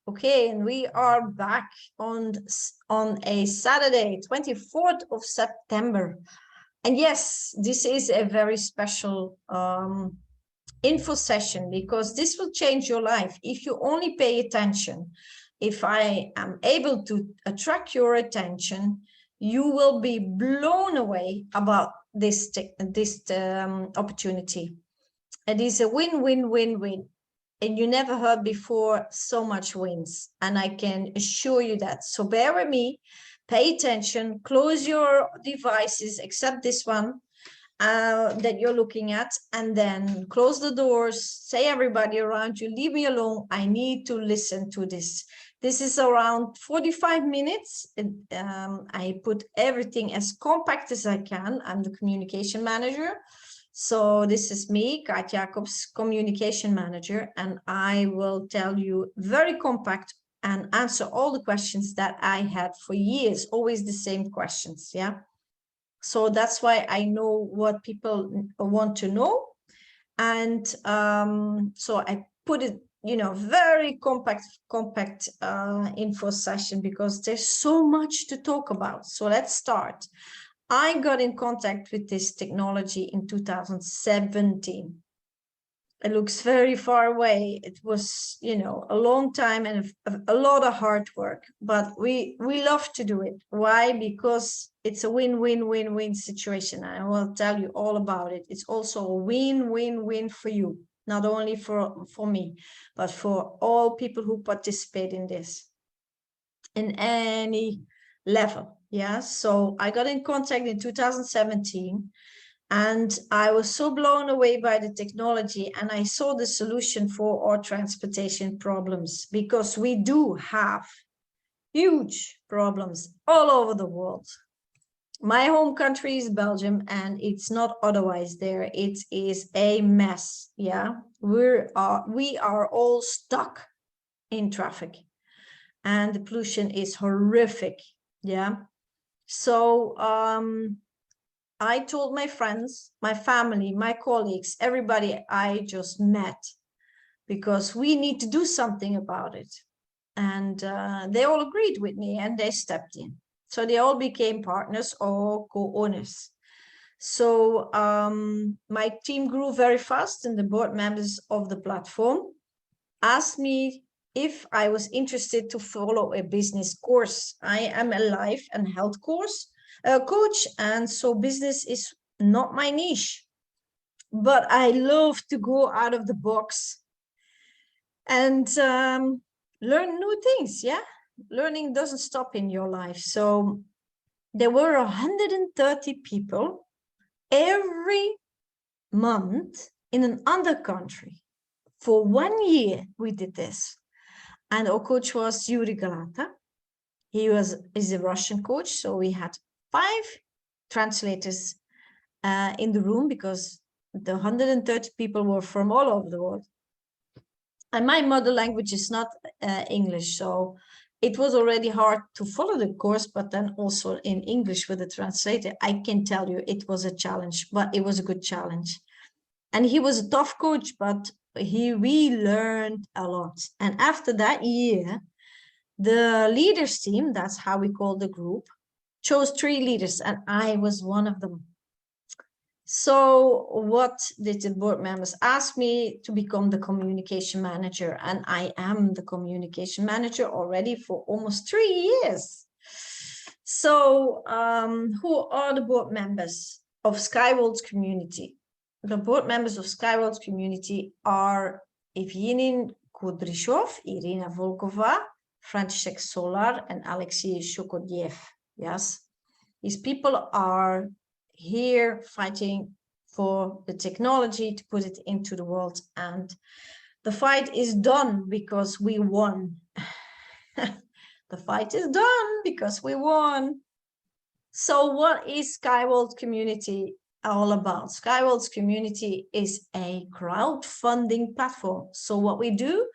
Okay, and we are back on a Saturday, 24th of September. And yes, this is a very special info session because this will change your life if you only pay attention. If I am able to attract your attention, you will be blown away about this opportunity. It is a win-win-win-win. And you never heard before so much wins. And I can assure you that. So bear with me, pay attention, close your devices, except this one that you're looking at, and then close the doors, say everybody around you, leave me alone. I need to listen to this. This is around 45 minutes. I put everything as compact as I can. I'm the communication manager. So this is me, Kaat Jacobs, communication manager, and I will tell you very compact and answer all the questions that I had for years, always the same questions, yeah? So that's why I know what people want to know. And so I put it, very compact info session because there's so much to talk about. So let's start. I got in contact with this technology in 2017. It looks very far away. It was, a long time and a lot of hard work, but we love to do it. Why? Because it's a win-win-win-win situation. I will tell you all about it. It's also a win-win-win for you, not only for me, but for all people who participate in this, in any level. Yeah, so I got in contact in 2017 and I was so blown away by the technology, and I saw the solution for our transportation problems, because we do have huge problems all over the world. My home country is Belgium, and it's not otherwise there. It is a mess. Yeah, we are all stuck in traffic, and the pollution is horrific. Yeah. So I told my friends, my family, my colleagues, everybody I just met, because we need to do something about it. And they all agreed with me, and they stepped in. So they all became partners or co-owners. So my team grew very fast, and the board members of the platform asked me if I was interested to follow a business course. I am a life and health coach, and so business is not my niche, but I love to go out of the box and learn new things. Yeah, learning doesn't stop in your life. So there were 130 people every month in an other country. For 1 year we did this. And our coach was Yuri Galata. He is a Russian coach. So we had 5 translators in the room, because the 130 people were from all over the world. And my mother language is not English. So it was already hard to follow the course, but then also in English with a translator. I can tell you it was a challenge, but it was a good challenge. And he was a tough coach, but we learned a lot. And after that year, the leaders team, that's how we call the group, chose 3 leaders, and I was one of them. So what did the board members ask me? To become the communication manager, and I am the communication manager already for almost 3 years. So who are the board members of Skyworld's community? The board members of Skyworld's community are Evgenin Kudryshov, Irina Volkova, František Solar, and Alexei Shokodiev. Yes, these people are here fighting for the technology to put it into the world, and the fight is done because we won. The fight is done because we won. So what is Skyworld community all about? Skyworld's community is a crowdfunding platform. So what we do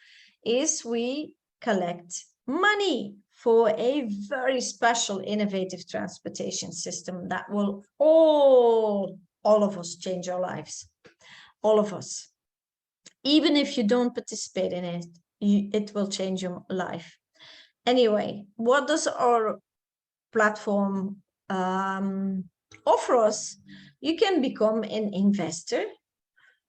is we collect money for a very special, innovative transportation system that will all of us change our lives. All of us. Even if you don't participate in it, it will change your life. Anyway, what does our platform offer us? You can become an investor.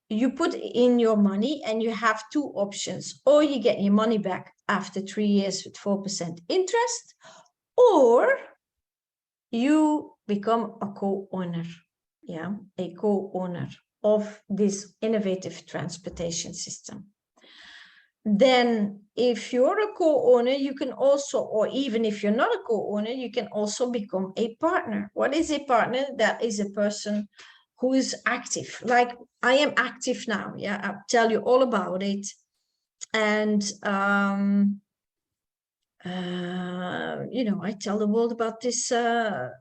You put in your money and you have two options, or you get your money back after 3 years with 4% interest, or you become a co-owner, a co-owner of this innovative transportation system. Then if you're a co-owner, you can also, or even if you're not a co-owner, you can also become a partner. What is a partner? That is a person who is active. Like I am active now. Yeah, I'll tell you all about it. And I tell the world about this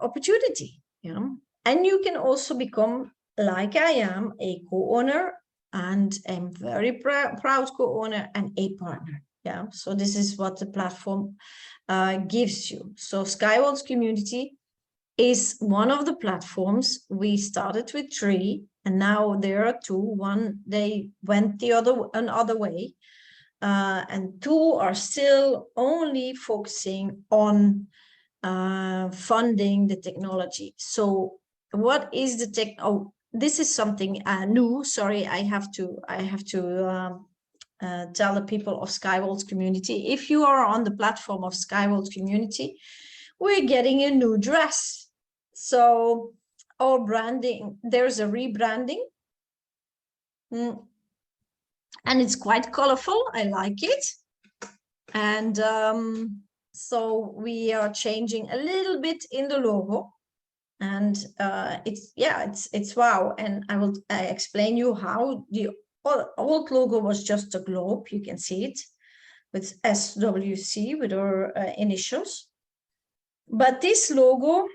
opportunity, and you can also become, like I am, a co-owner, and I'm very proud co-owner and a partner. Yeah, so this is what the platform gives you. So Skyworld's community is one of the platforms. We started with 3, and now there are 2. One, they went another way. And 2 are still only focusing on funding the technology. So what is the tech? Oh, this is something new. Sorry, I have to tell the people of Skyworld's community. If you are on the platform of Skyworld's community, we're getting a new dress. So our branding, there's a rebranding. And it's quite colorful. I like it. And so we are changing a little bit in the logo. And it's wow. And I explain you how. The old logo was just a globe. You can see it with SWC, with our initials. But this logo,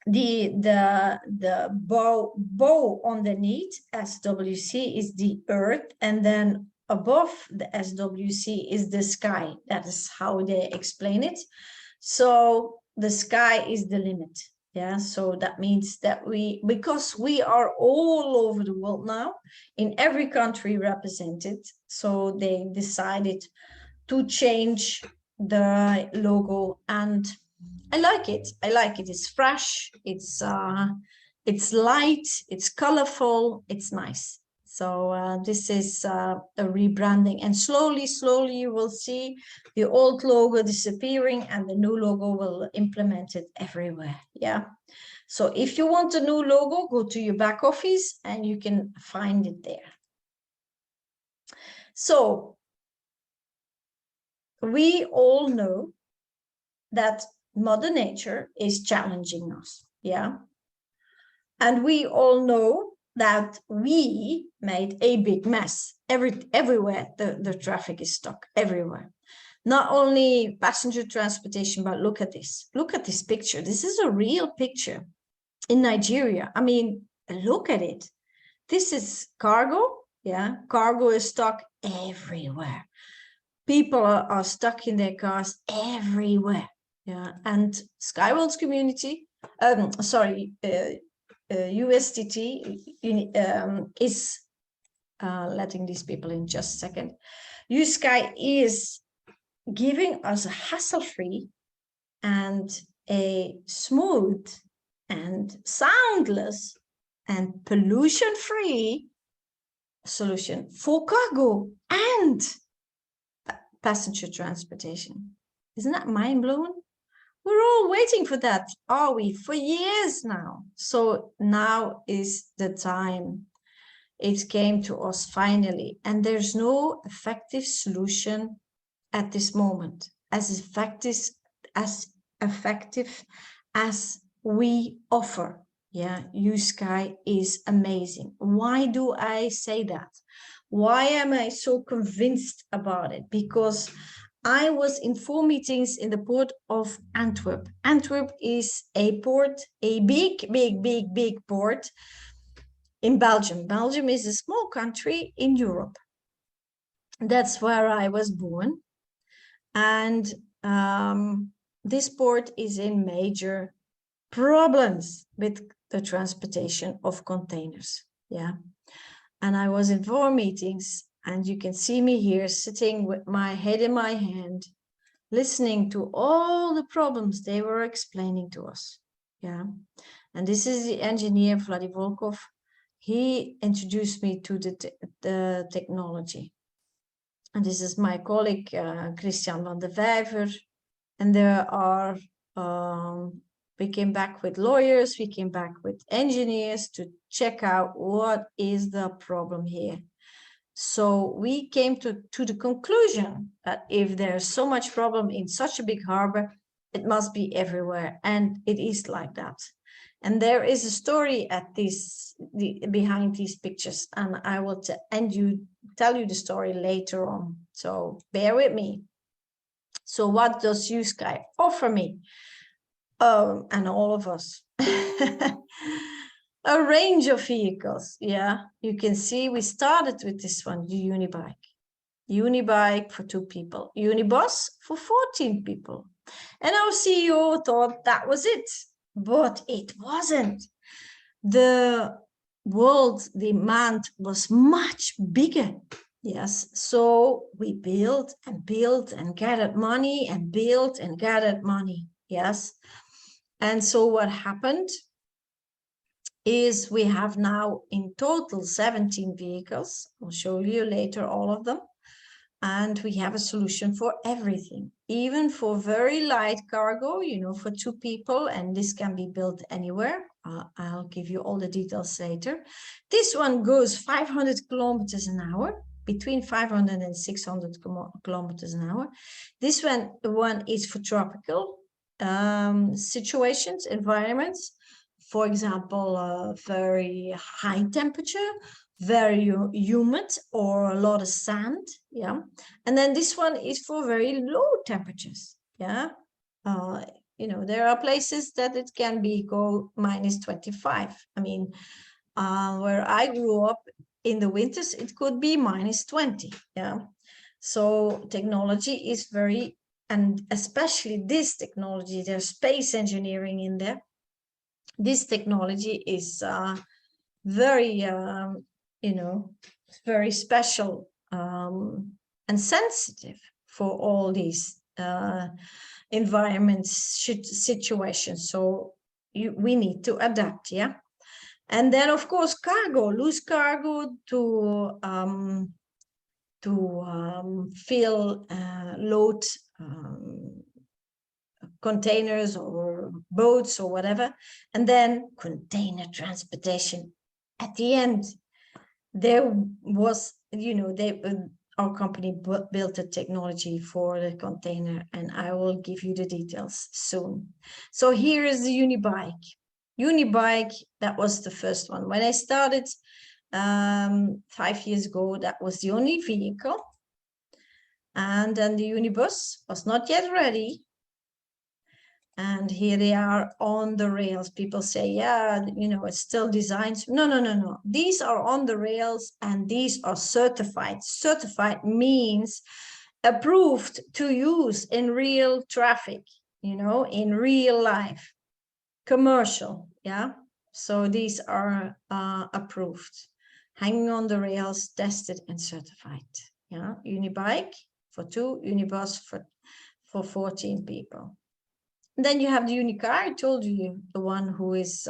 the bow underneath SWC is the earth, and then above the SWC is the sky. That is how they explain it. So the sky is the limit. Yeah, so that means that because we are all over the world now, in every country represented, so they decided to change the logo, and I like it. It's fresh. It's light. It's colorful. It's nice. So this is a rebranding, and slowly you will see the old logo disappearing, and the new logo will implement it everywhere. Yeah. So if you want a new logo, go to your back office and you can find it there. So we all know that Mother Nature is challenging us, yeah? And we all know that we made a big mess. Everywhere the traffic is stuck, everywhere. Not only passenger transportation, but look at this. Look at this picture. This is a real picture in Nigeria. I mean, look at it. This is cargo, yeah? Cargo is stuck everywhere. People are stuck in their cars everywhere. Yeah, and Skyworld's community, USTT is letting these people in just a second. USky is giving us a hassle-free and a smooth and soundless and pollution-free solution for cargo and passenger transportation. Isn't that mind-blowing? We're all waiting for that, are we? For years now. So now is the time. It came to us finally. And there's no effective solution at this moment as effective as we offer. Yeah, USky is amazing. Why do I say that? Why am I so convinced about it? Because I was in 4 meetings in the port of Antwerp. Antwerp is a port, a big port in Belgium. Belgium is a small country in Europe. That's where I was born. And this port is in major problems with the transportation of containers. Yeah. And I was in 4 meetings, And you can see me here sitting with my head in my hand, listening to all the problems they were explaining to us. Yeah. And this is the engineer, Vladivostok. He introduced me to the technology. And this is my colleague, Christian van der Vijver. And there are, we came back with lawyers, we came back with engineers to check out what is the problem here. So we came to the conclusion that if there's so much problem in such a big harbor, it must be everywhere. And it is like that. And there is a story at behind these pictures, and I will tell you the story later on. So bear with me. So what does Unitsky offer me? And all of us. A range of vehicles. Yeah, you can see we started with this one, the Unibike. Unibike for 2 people. Unibus for 14 people. And our CEO thought that was it. But it wasn't. The world demand was much bigger. Yes, so we built and built and gathered money and built and gathered money. Yes, and so what happened is we have now in total 17 vehicles. I'll show you later all of them. And we have a solution for everything, even for very light cargo, you know, for 2 people, and this can be built anywhere. I'll give you all the details later. This one goes 500 kilometers an hour, between 500 and 600 kilometers an hour. This one is for tropical situations, environments. For example, very high temperature, very humid, or a lot of sand. Yeah. And then this one is for very low temperatures. Yeah. You know, there are places that it can go minus 25. I mean, where I grew up in the winters, it could be minus 20. Yeah. So technology is very, and especially this technology, there's space engineering in there. This technology is very, you know, very special and sensitive for all these environments, situations. So we need to adapt, yeah. And then, of course, cargo, loose cargo to fill, load containers or boats or whatever, and then container transportation. At the end, there was, you know, our company built a technology for the container, and I will give you the details soon. So here is the Unibike. Unibike, that was the first one. When I started 5 years ago, that was the only vehicle. And then the Unibus was not yet ready. And here they are on the rails. People say, yeah, you know, it's still designed. No, no, no, no. These are on the rails and these are certified. Certified means approved to use in real traffic, you know, in real life, commercial. Yeah. So these are approved, hanging on the rails, tested and certified. Yeah. Unibike for 2, Unibus for 14 people. Then you have the Unicar, I told you, the one who is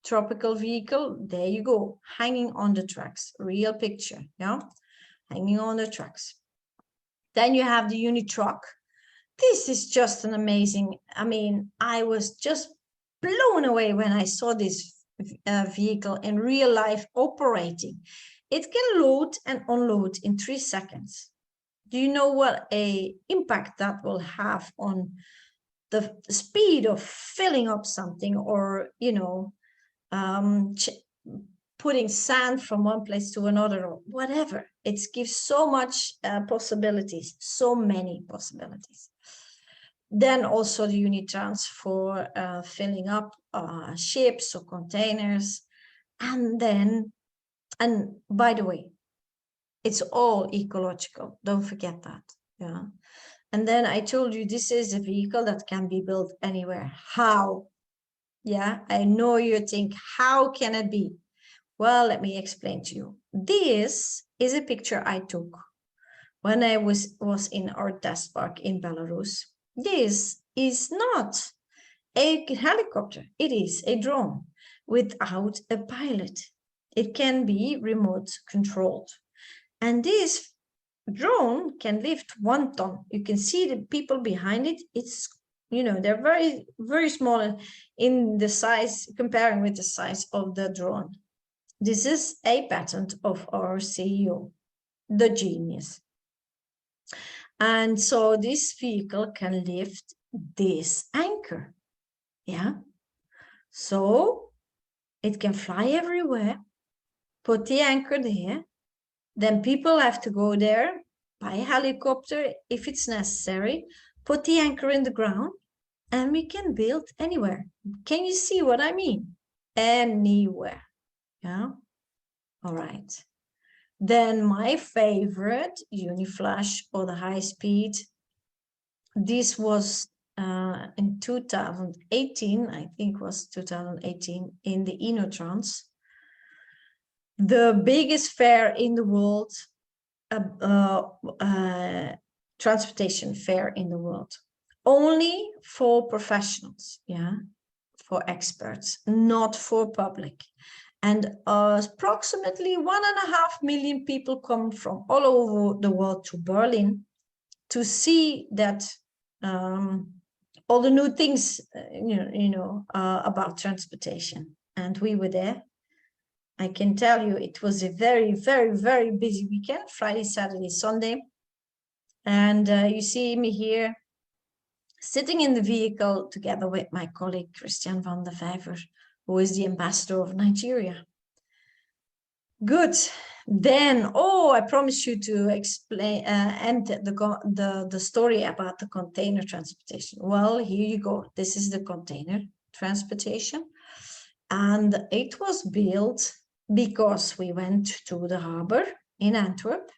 tropical vehicle. There you go, hanging on the tracks, real picture, yeah, hanging on the tracks. Then you have the Unitruck. This is just an amazing, I mean, I was just blown away when I saw this vehicle in real life operating. It can load and unload in 3 seconds. Do you know what an impact that will have on the speed of filling up something, or, you know, putting sand from one place to another, or whatever? It gives so much possibilities, so many possibilities. Then also the Unitrans for filling up ships or containers. And then, and by the way, it's all ecological. Don't forget that. Yeah. And then I told you, this is a vehicle that can be built anywhere. How? Yeah, I know you think, how can it be? Well, let me explain to you. This is a picture I took when I was in our test park in Belarus. This is not a helicopter. It is a drone without a pilot. It can be remote controlled. And this drone can lift 1 ton. You can see the people behind it. It's, they're very, very small in the size, comparing with the size of the drone. This is a patent of our CEO, the genius. And so this vehicle can lift this anchor. Yeah. So it can fly everywhere, put the anchor there. Then people have to go there, buy a helicopter if it's necessary, put the anchor in the ground, and we can build anywhere. Can you see what I mean? Anywhere. Yeah. All right. Then my favorite, Uniflash or the high speed. This was in 2018, I think was 2018, in the Inotrans, the biggest fair in the world, transportation fair in the world, only for professionals, yeah, for experts, not for public. And approximately 1.5 million people come from all over the world to Berlin to see that all the new things, about transportation. And we were there. I can tell you it was a very, very, very busy weekend, Friday, Saturday, Sunday. And you see me here sitting in the vehicle together with my colleague, Christian van der Vijver, who is the ambassador of Nigeria. Good. Then, I promised you to explain and the story about the container transportation. Well, here you go. This is the container transportation. And it was built because we went to the harbor in Antwerp.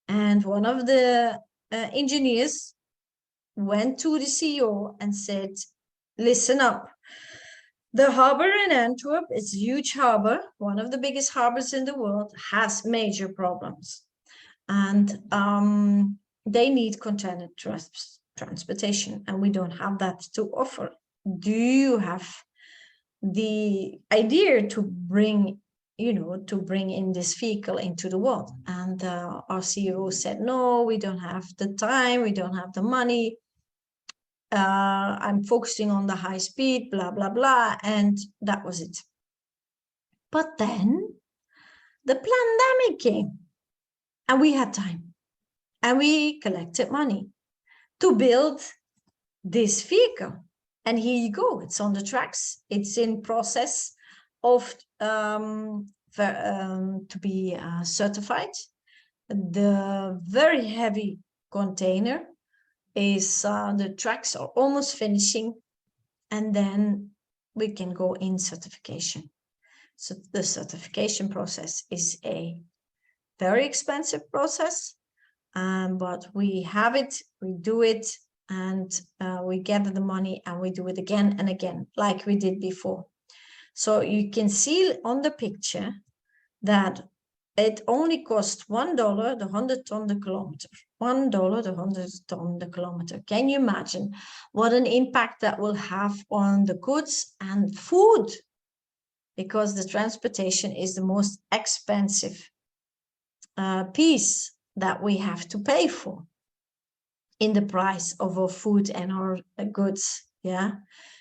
And one of the engineers went to the CEO and said, listen up. The harbor in Antwerp is a huge harbor, one of the biggest harbors in the world, has major problems. And they need container transportation, and we don't have that to offer. Do you have the idea to bring in this vehicle into the world? And our CEO said, no, we don't have the time, we don't have the money. I'm focusing on the high speed, blah, blah, blah. And that was it. But then the pandemic came and we had time and we collected money to build this vehicle. And here you go. It's on the tracks. It's in process of to be certified. The very heavy container is the tracks are almost finishing, and then we can go in certification. So the certification process is a very expensive process, but we have it, we do it, and we gather the money and we do it again and again, like we did before. So you can see on the picture that it only costs $1 the 100 ton the kilometer. $1 the 100 ton the kilometer. Can you imagine what an impact that will have on the goods and food? Because the transportation is the most expensive piece that we have to pay for in the price of our food and our goods. Yeah.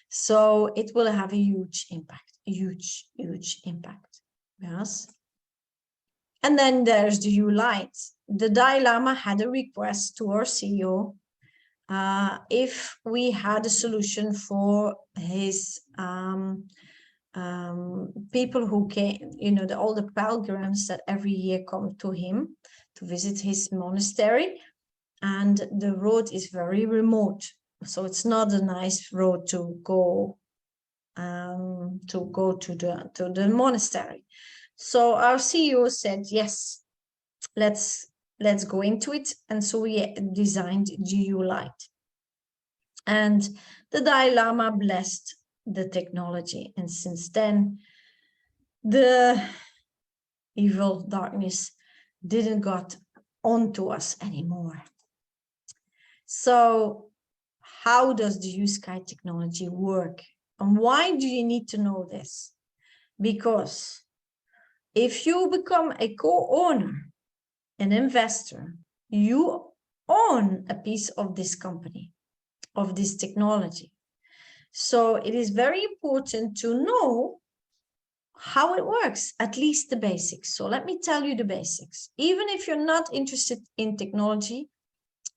So it will have a huge impact, huge impact. Yes. And then there's the U-Light. The Dalai Lama had a request to our CEO if we had a solution for his people who came, all the pilgrims that every year come to him to visit his monastery. And the road is very remote. So it's not a nice road to go to the monastery. So our CEO said, yes, let's go into it. And so we designed U-Light. And the Dalai Lama blessed the technology. And since then, the evil darkness didn't got onto us anymore. So how does the Unitsky technology work? And why do you need to know this? Because if you become a co-owner, an investor, you own a piece of this company, of this technology. So it is very important to know how it works, at least the basics. So let me tell you the basics. Even if you're not interested in technology,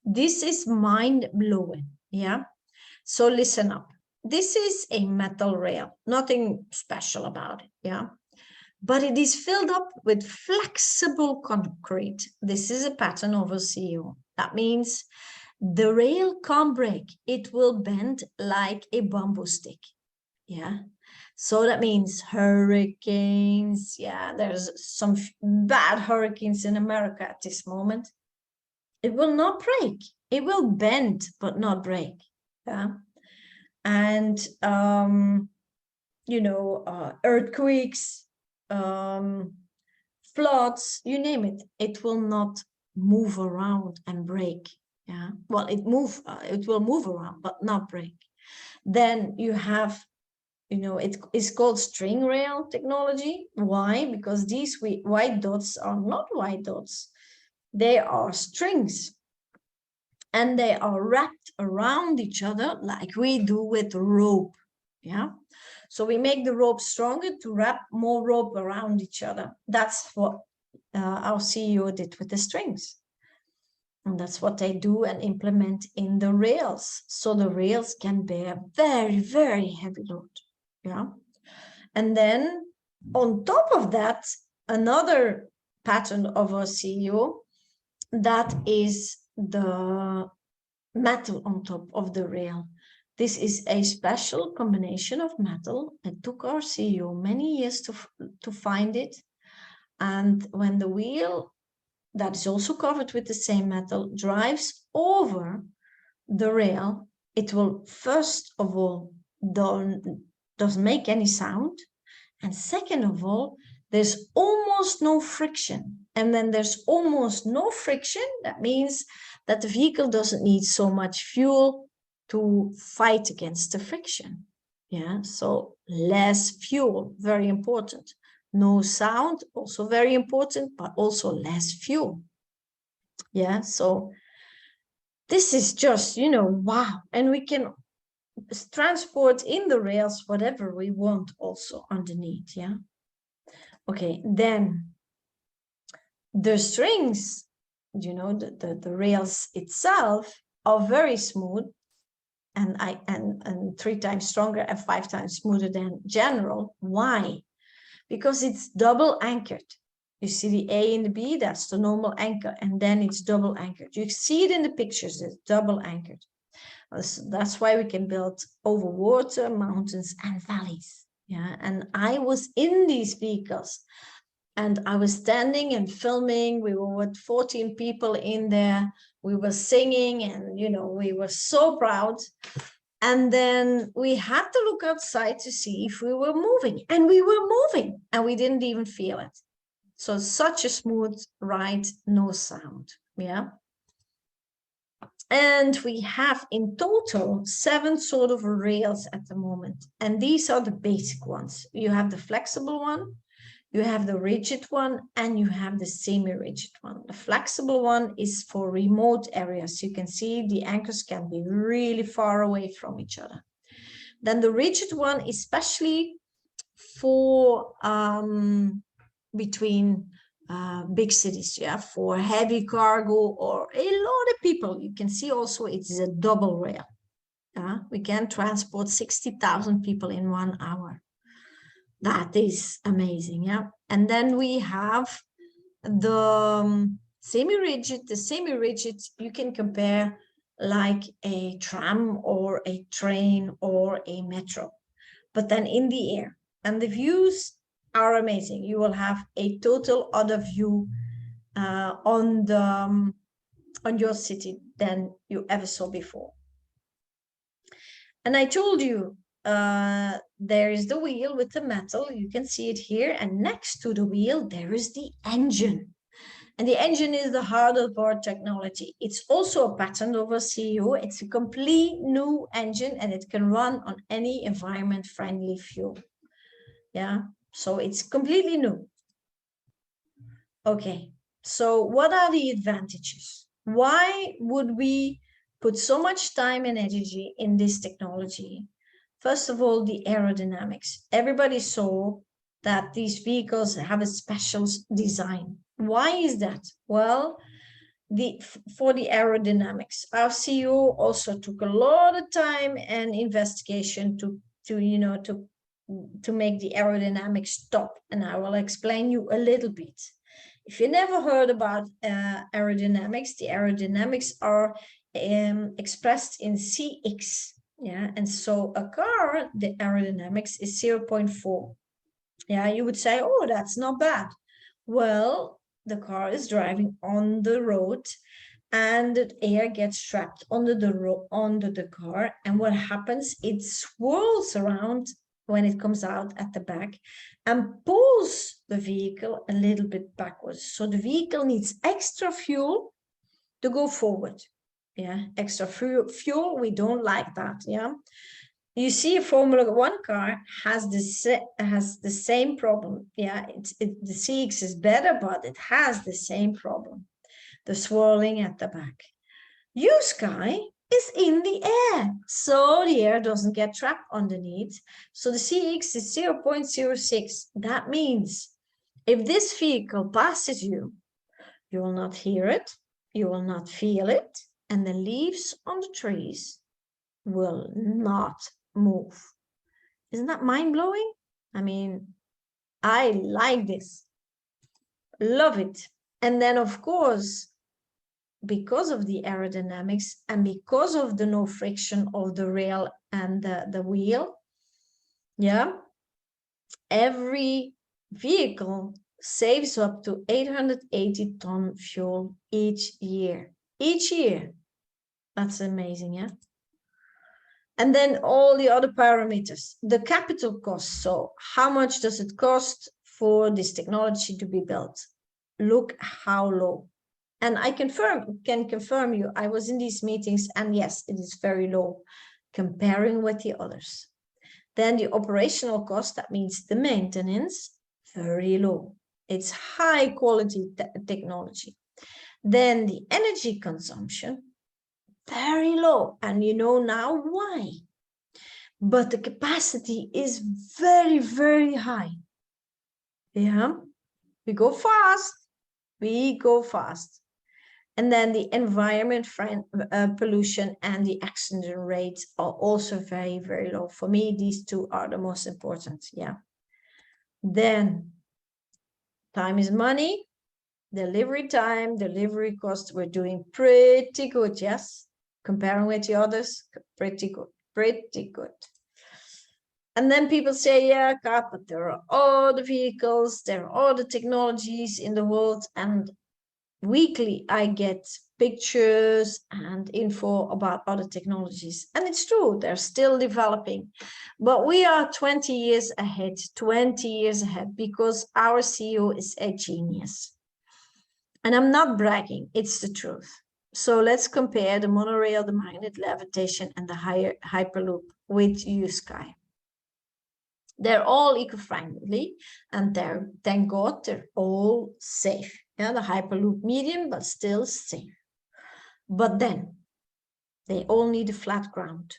this is mind-blowing, yeah? So listen up. This is a metal rail, nothing special about it, yeah? But it is filled up with flexible concrete. This is a pattern of a CEO. That means the rail can't break. It will bend like a bamboo stick, yeah? So that means hurricanes. Yeah, there's some bad hurricanes in America at this moment. It will not break. It will bend, but not break. Yeah. And, earthquakes, floods, you name it, it will not move around and break. Yeah. Well, it will move around, but not break. Then you have it is called string rail technology. Why? Because these white dots are not white dots. They are strings. And they are wrapped around each other like we do with rope. Yeah. So we make the rope stronger to wrap more rope around each other. That's what our CEO did with the strings. And that's what they do and implement in the rails. So the rails can bear very, very heavy load. Yeah. And then on top of that, another pattern of our CEO, that is the metal on top of the rail. This is a special combination of metal. It took our CEO many years to find it. And when the wheel that is also covered with the same metal drives over the rail, it will first of all doesn't make any sound. And second of all, there's almost no friction. And then there's almost no friction. That means that the vehicle doesn't need so much fuel to fight against the friction. Yeah, so less fuel, very important. No sound, also very important, but also less fuel. Yeah, so this is just, wow. And we can transport in the rails whatever we want also underneath. Yeah. Okay, then the strings, the rails itself are very smooth and 3 times stronger and 5 times smoother than general. Why? Because it's double anchored. You see the A and the B, that's the normal anchor, and then it's double anchored. You see it in the pictures, it's double anchored. That's why we can build over water, mountains, and valleys. Yeah, and I was in these vehicles, and I was standing and filming. We were with 14 people in there. We were singing, and we were so proud. And then we had to look outside to see if we were moving, and we were moving, and we didn't even feel it. So such a smooth ride, no sound. Yeah. And we have in total 7 sort of rails at the moment. And these are the basic ones. You have the flexible one, you have the rigid one, and you have the semi-rigid one. The flexible one is for remote areas. You can see the anchors can be really far away from each other. Then the rigid one, especially for between big cities, yeah, for heavy cargo or a lot of people. You can see also it's a double rail. We can transport 60,000 people in 1 hour. That is amazing, yeah. And then we have the semi-rigid. The semi-rigid you can compare like a tram or a train or a metro, but then in the air. And the views are amazing. You will have a total other view on your city than you ever saw before. And I told you there is the wheel with the metal. You can see it here. And next to the wheel, there is the engine. And the engine is the heart of our technology. It's also a patent of a CEO. It's a complete new engine, and it can run on any environment-friendly fuel. Yeah, so it's completely new. Okay, so what are the advantages? Why would we put so much time and energy in this technology? First of all, the aerodynamics. Everybody saw that these vehicles have a special design. Why is that? Well, for the aerodynamics, our CEO also took a lot of time and investigation to make the aerodynamics stop, and I will explain you a little bit. If you never heard about aerodynamics, the aerodynamics are expressed in CX. Yeah, and so a car, the aerodynamics is 0.4. Yeah, you would say, oh, that's not bad. Well, the car is driving on the road, and the air gets trapped under the car. And what happens? It swirls around when it comes out at the back and pulls the vehicle a little bit backwards. So the vehicle needs extra fuel to go forward. Yeah, extra fuel. We don't like that. Yeah. You see, a Formula One car has the same problem. Yeah, the CX is better, but it has the same problem, the swirling at the back. Sky is in the air, so the air doesn't get trapped underneath. So the CX is 0.06. That means if this vehicle passes you, you will not hear it, you will not feel it, and the leaves on the trees will not move. Isn't that mind-blowing? I mean, I like this. Love it. And then, of course, because of the aerodynamics and because of the no friction of the rail and the wheel, yeah, every vehicle saves up to 880 ton fuel each year. Each year. That's amazing, yeah? And then all the other parameters, the capital cost. So how much does it cost for this technology to be built? Look how low. And I can confirm you, I was in these meetings, and yes, it is very low comparing with the others. Then the operational cost, that means the maintenance, very low. It's high quality technology. Then the energy consumption, very low. And you know now why. But the capacity is very, very high. Yeah, we go fast. We go fast. And then the environment pollution and the accident rates are also very, very low. For me, these two are the most important. Yeah. Then time is money. Delivery time, delivery cost, we're doing pretty good, yes? Comparing with the others, pretty good, pretty good. And then people say, yeah, Kaat, but there are all the vehicles, there are all the technologies in the world, and weekly I get pictures and info about other technologies. And it's true, they're still developing. But we are 20 years ahead, 20 years ahead, because our CEO is a genius. And I'm not bragging, it's the truth. So let's compare the monorail, the magnet levitation, and the Hyperloop with Unitsky. They're all eco-friendly, and thank God, they're all safe. Yeah, the Hyperloop medium, but still safe. But then they all need a flat ground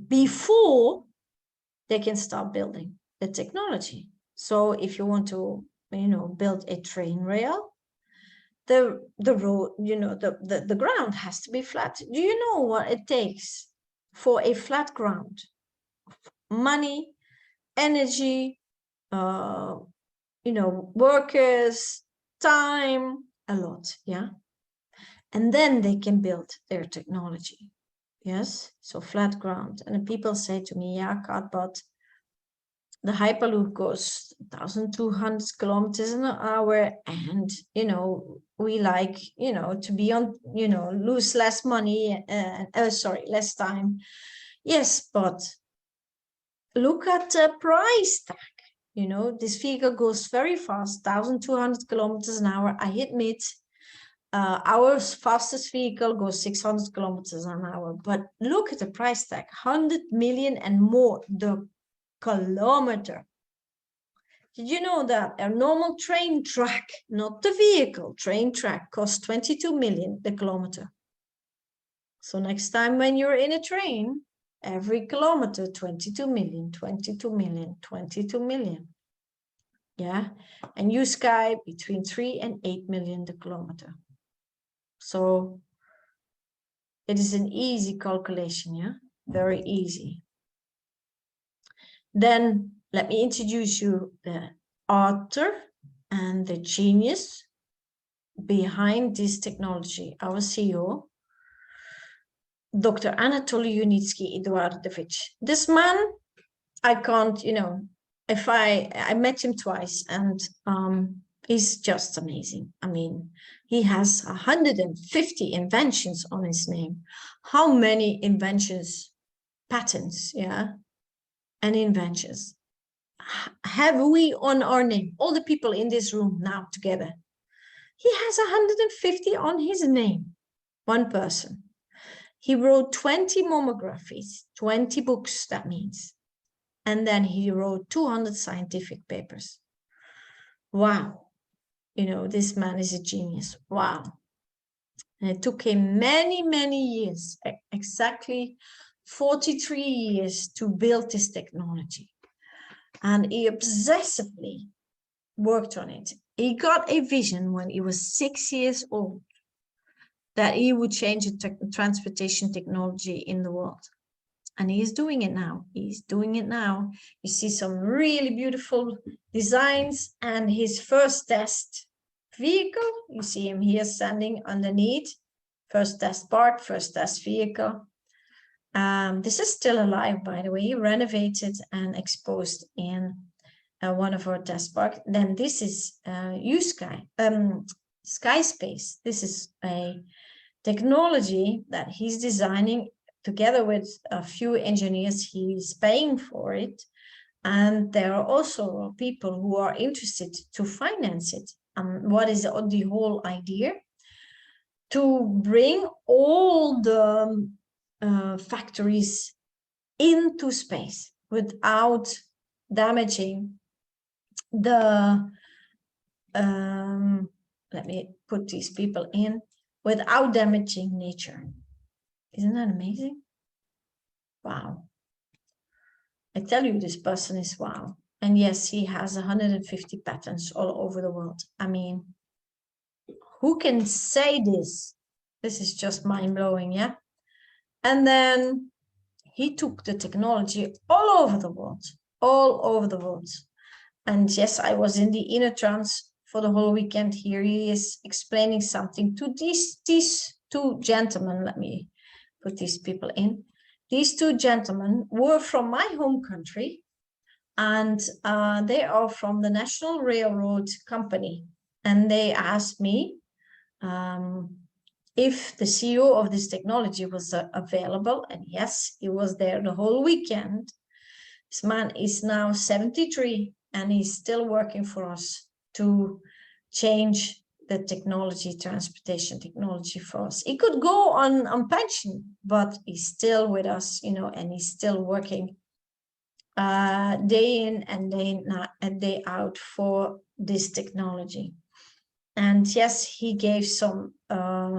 before they can start building the technology. So if you want to, build a train rail, the road, the ground has to be flat. Do you know what it takes for a flat ground? Money, energy, workers, time, a lot, yeah? And then they can build their technology, yes? So flat ground. And people say to me, yeah, Kaat, but the Hyperloop goes 1,200 kilometers an hour, and, we like, to be on, lose less money, less time. Yes, but look at the price tag. You know, this vehicle goes very fast, 1,200 kilometers an hour. I admit, our fastest vehicle goes 600 kilometers an hour. But look at the price tag, 100 million and more the kilometer. Did you know that a normal train track, not the vehicle, train track costs 22 million the kilometer? So next time when you're in a train, every kilometer, 22 million, 22 million, 22 million. Yeah, and Unitsky between 3 and 8 million the kilometer. So it is an easy calculation, yeah, very easy. Then let me introduce you the author and the genius behind this technology, our CEO, Dr. Anatoly Unitsky Eduardovich. This man, I can't, you know, if I met him twice, and he's just amazing. I mean, he has 150 inventions on his name. How many inventions, patents, yeah, and inventions have we on our name? All the people in this room now together. He has 150 on his name, one person. He wrote 20 monographies, 20 books, that means. And then he wrote 200 scientific papers. Wow. You know, this man is a genius. Wow. And it took him many, many years, exactly 43 years to build this technology. And he obsessively worked on it. He got a vision when he was 6 years old that he would change the transportation technology in the world. And he's doing it now. He's doing it now. You see some really beautiful designs, and his first test vehicle, you see him here standing underneath, first test part, first test vehicle. This is still alive, by the way, renovated and exposed in one of our test parks. Then this is Sky Space. This is a technology that he's designing together with a few engineers. He's paying for it, and there are also people who are interested to finance it. What is the whole idea? To bring all the factories into space without damaging the let me put these people in, without damaging nature. Isn't that amazing? Wow. I tell you, this person is wow. And yes, he has 150 patents all over the world. I mean, who can say this? This is just mind-blowing, yeah? And then he took the technology all over the world, all over the world. And yes, I was in the inner trance for the whole weekend. Here he is explaining something to these two gentlemen. Let me put these people in. These two gentlemen were from my home country, and they are from the National Railroad Company. And they asked me if the CEO of this technology was available. And yes, he was there the whole weekend. This man is now 73, and he's still working for us to change the technology, transportation technology for us. He could go on pension, but he's still with us, you know, and he's still working day in and day out for this technology. And yes, he gave some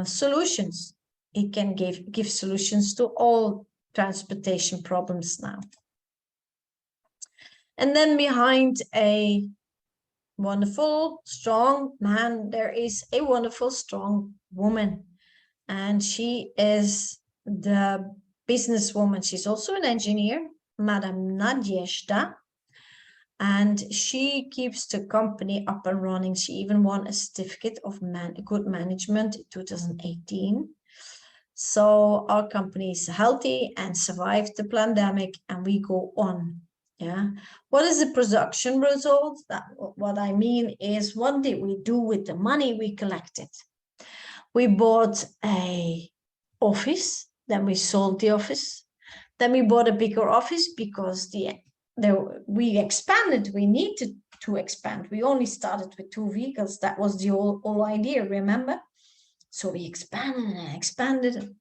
solutions. He can give solutions to all transportation problems now. And then behind a wonderful, strong man, there is a wonderful, strong woman. And she is the businesswoman. She's also an engineer, Madame Nadezhda. And she keeps the company up and running. She even won a certificate of good management in 2018. So our company is healthy and survived the pandemic, and we go on. Yeah. What is the production result? What I mean is, what did we do with the money we collected? We bought an office, then we sold the office, then we bought a bigger office because the we expanded. We needed to expand. We only started with 2 vehicles. That was the whole idea, remember? So we expanded and expanded.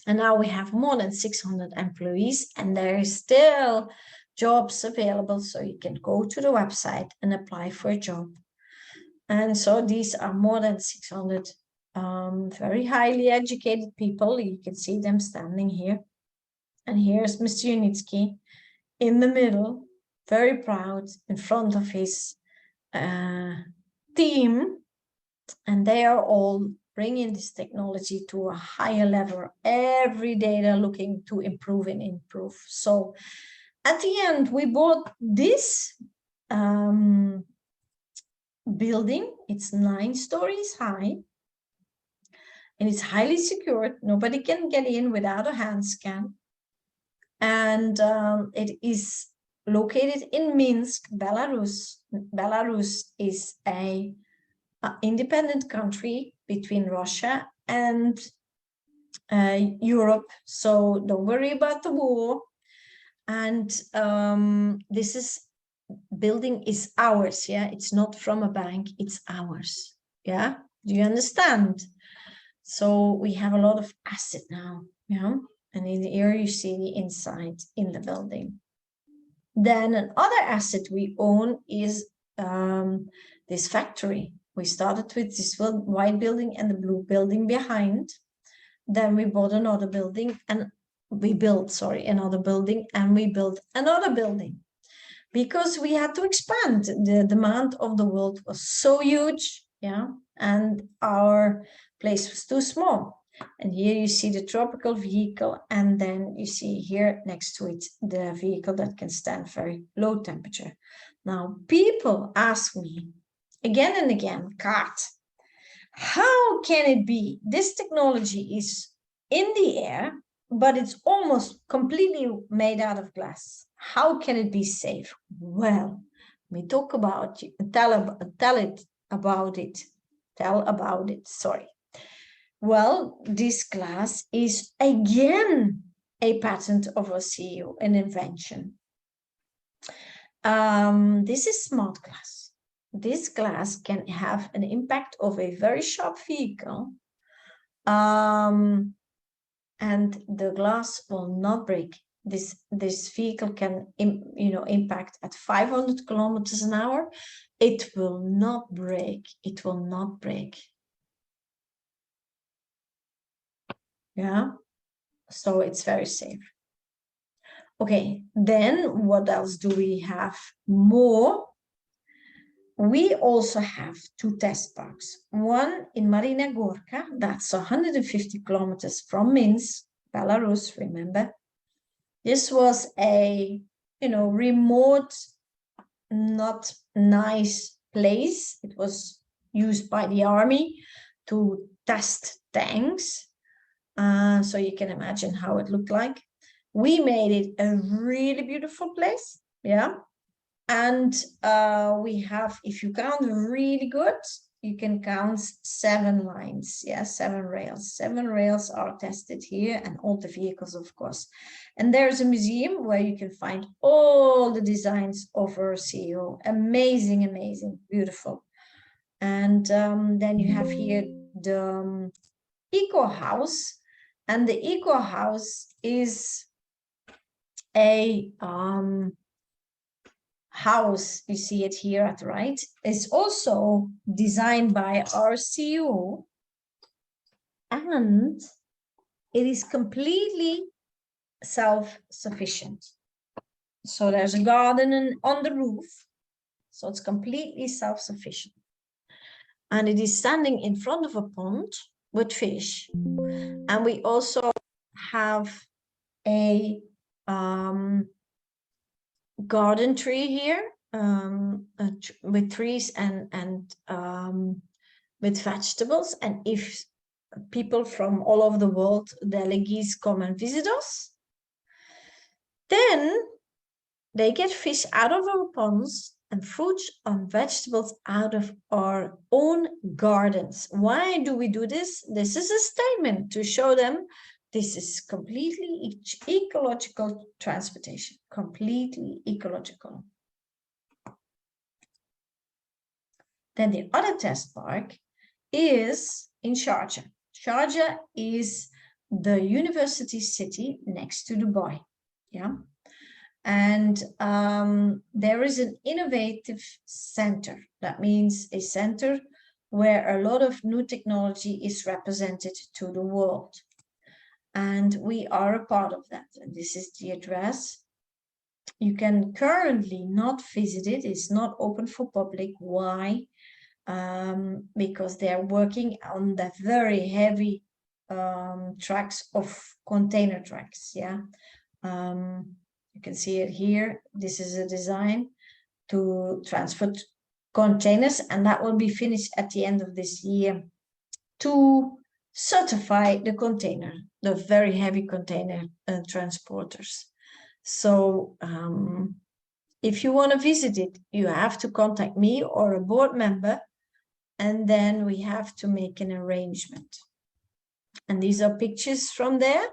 And now we have more than 600 employees, and there is still jobs available. So you can go to the website and apply for a job. And so these are more than 600 very highly educated people. You can see them standing here. And here's Mr. Unitsky in the middle, very proud in front of his team. And they are all bringing this technology to a higher level. Every day they're looking to improve and improve. So at the end, we bought this building. It's 9 stories high. And it's highly secured. Nobody can get in without a hand scan. And it is located in Minsk, Belarus. Belarus is an independent country between Russia and Europe. So don't worry about the war. And this building is ours. Yeah, it's not from a bank. It's ours. Yeah, do you understand? So we have a lot of asset now. Yeah. And in here you see the inside in the building. Then another asset we own is this factory. We started with this white building and the blue building behind. Then we bought another building and we built, another building, and we built another building because we had to expand. The demand of the world was so huge, yeah, and our place was too small. And here you see the tropical vehicle, and then you see here next to it the vehicle that can stand very low temperature. Now, people ask me again and again, Kaat, how can it be this technology is in the air, but it's almost completely made out of glass? How can it be safe? Well, we talk about tell about it. Sorry. Well, this glass is again a patent of our CEO, an invention. This is smart glass. This glass can have an impact of a very sharp vehicle, and the glass will not break. This vehicle can, impact at 500 kilometers an hour. It will not break. It will not break. Yeah, so it's very safe. Okay, then what else do we have more? We also have 2 test parks. One in Marina Gorka, that's 150 kilometers from Minsk, Belarus, remember? This was a, remote, not nice place. It was used by the army to test tanks. So you can imagine how it looked like. We made it a really beautiful place, yeah. And we have, if you count really good, you can count 7 lines, yeah, 7 rails. 7 rails are tested here, and all the vehicles, of course. And there's a museum where you can find all the designs of our CEO. Amazing, amazing, beautiful. And then you have here the Eco House. And the Eco House is a house, you see it here at the right. It's also designed by our CEO, and it is completely self-sufficient. So there's a garden on the roof, so it's completely self-sufficient. And it is standing in front of a pond with fish. And we also have a garden tree here with trees and with vegetables. And if people from all over the world, delegates, come and visit us, then they get fish out of our ponds and fruits and vegetables out of our own gardens. Why do we do this? This is a statement to show them This is completely ecological transportation, completely ecological. Then the other test park is in Sharjah. Sharjah is the university city next to Dubai. Yeah. And there is an innovative center. That means a center where a lot of new technology is represented to the world. And we are a part of that. And this is the address. You can currently not visit it. It's not open for public. Why? Because they're working on the very heavy tracks of container tracks. Yeah. You can see it here. This is a design to transport containers, and that will be finished at the end of this year to certify the container, the very heavy container transporters. So if you want to visit it, you have to contact me or a board member, and then we have to make an arrangement. And these are pictures from there.